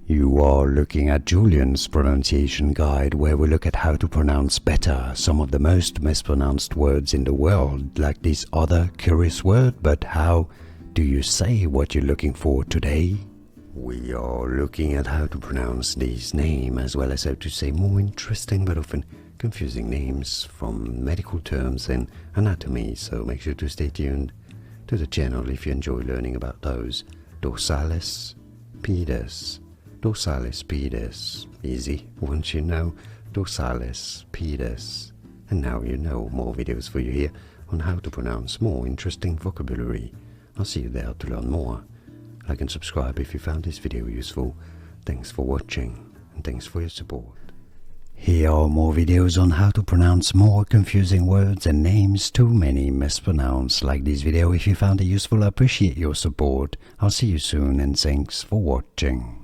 You are looking at Julian's pronunciation guide, where we look at how to pronounce better some of the most mispronounced words in the world, like this other curious word. But how do you say what you're looking for today? We are looking at how to pronounce these names, as well as how to say more interesting but often confusing names from medical terms and anatomy, so make sure to stay tuned to the channel if you enjoy learning about those. Dorsalis Pedis. Dorsalis Pedis. Easy once you know Dorsalis Pedis. And now you know. More videos for you here on how to pronounce more interesting vocabulary. I'll see you there to learn more. Like and subscribe if you found this video useful. Thanks for watching and thanks for your support. Here are more videos on how to pronounce more confusing words and names too many mispronounced. Like this video if you found it useful. I appreciate your support. I'll see you soon and thanks for watching.